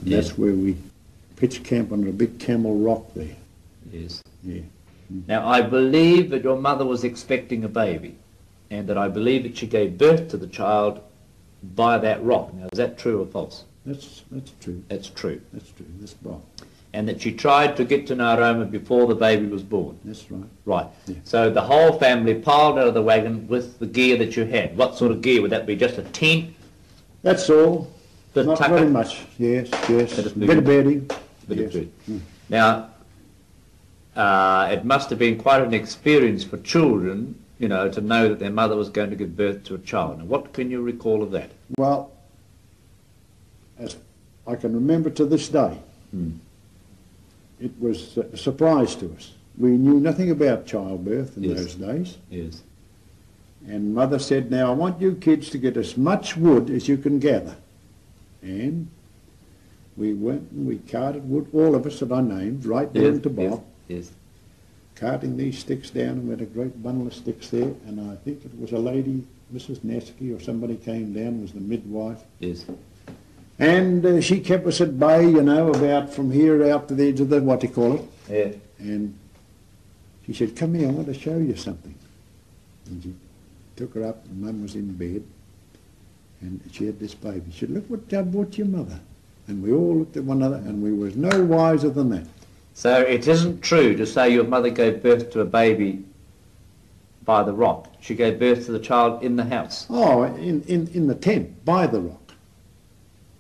And that's where we pitched camp on a big Camel Rock there. Yes. Yeah. Now, I believe that your mother was expecting a baby, and that I believe that she gave birth to the child by that rock. Now, is that true or false? That's true. That's true. That's true. That's right. And that she tried to get to Ngaroma before the baby was born. That's right. Right. Yeah. So the whole family piled out of the wagon with the gear that you had. What sort of gear would that be? Just a tent? That's all. The Not tucker? very much. Yes, yes. Bit of Bit of bedding. Bit Yes. of food. Now, it must have been quite an experience for children, you know, to know that their mother was going to give birth to a child. Now, what can you recall of that? Well, as I can remember to this day, it was a surprise to us. We knew nothing about childbirth in those days. Yes. And Mother said, now I want you kids to get as much wood as you can gather. And we went and we carted wood, all of us that I named, right down to Bob. Yes. Carting these sticks down, and we had a great bundle of sticks there, and I think it was a lady, Mrs. Nesky, or somebody came down, was the midwife. Yes. And she kept us at bay, you know, about from here out to the edge of the, what do you call it? Yeah. And she said, come here, I want to show you something. And she took her up, and Mum was in bed, and she had this baby. She said, look what I brought your mother. And we all looked at one another, and we was no wiser than that. So it isn't true to say your mother gave birth to a baby by the rock. She gave birth to the child in the house. Oh, in the tent, by the rock.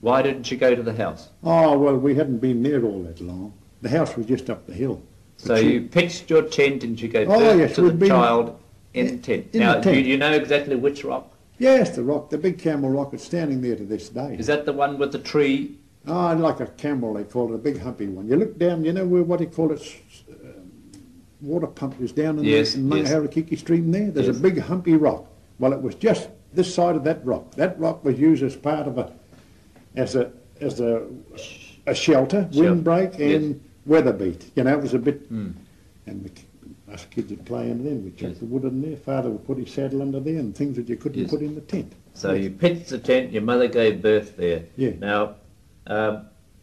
Why didn't she go to the house? Oh, well, we hadn't been there all that long. The house was just up the hill. So you pitched your tent and she gave birth to the child in the tent. Now, do you know exactly which rock? Yes, the rock, the big Camel Rock. It's standing there to this day. Is that the one with the tree? Oh, like a camel, they call it, a big humpy one. You look down, you know where, what do you call it, water pump is down in the Harakiki stream there? There's a big humpy rock. Well, it was just this side of that rock. That rock was used as part of a shelter, windbreak and weather beat. You know, it was a bit, and us kids would play under there. We'd chuck the wood in there. Father would put his saddle under there and things that you couldn't put in the tent. So you pitched the tent, your mother gave birth there. Yeah. Now,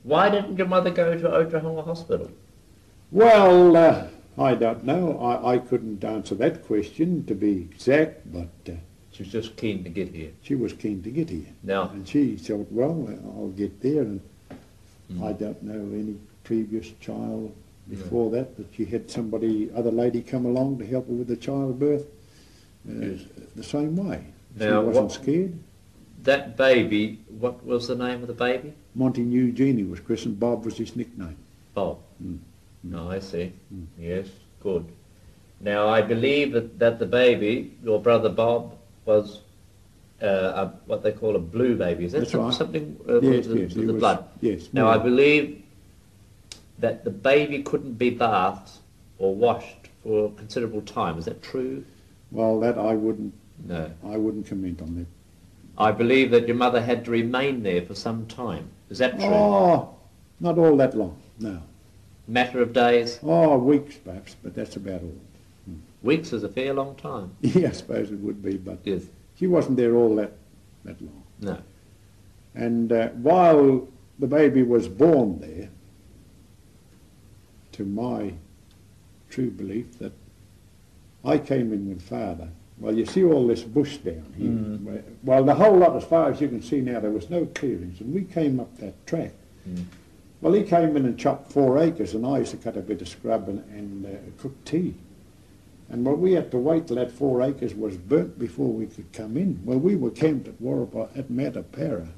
why didn't your mother go to Oklahoma Hospital? Well, I don't know. I couldn't answer that question to be exact, but she was just keen to get here. She was keen to get here. Now, and she thought, well, I'll get there, and I don't know any previous child before that she had other lady come along to help her with the childbirth the same way. Now, she wasn't scared. That baby, what was the name of the baby? Monty Eugenie was christened. Bob was his nickname. Bob. No, I see. Yes, good. Now, I believe that the baby, your brother Bob, was what they call a blue baby. Is that something with the blood? Yes. Now, I believe that the baby couldn't be bathed or washed for a considerable time. Is that true? Well, that I wouldn't. No. I wouldn't comment on that. I believe that your mother had to remain there for some time. Is that true? Oh, not all that long, no. Matter of days? Oh, weeks perhaps, but that's about all. Weeks is a fair long time. Yeah, I suppose it would be, but she wasn't there all that long. No. And while the baby was born there, to my true belief that I came in with Father. Well, you see all this bush down here. Well, the whole lot, as far as you can see now, there was no clearings, and we came up that track. Well, he came in and chopped 4 acres, and I used to cut a bit of scrub and cook tea. And well, we had to wait till that 4 acres was burnt before we could come in. Well, we were camped at Matapara,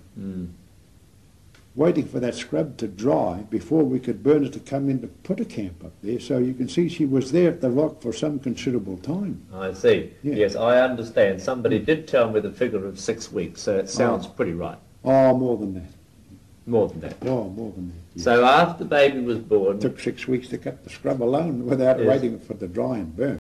waiting for that scrub to dry before we could burn it to come in to put a camp up there. So you can see she was there at the rock for some considerable time. I see. Yeah. Yes, I understand. Somebody did tell me the figure of 6 weeks, so it sounds pretty right. Oh, more than that. More than that? Oh, more than that. Yes. So after the baby was born... It took 6 weeks to cut the scrub alone without waiting for it to dry and burn.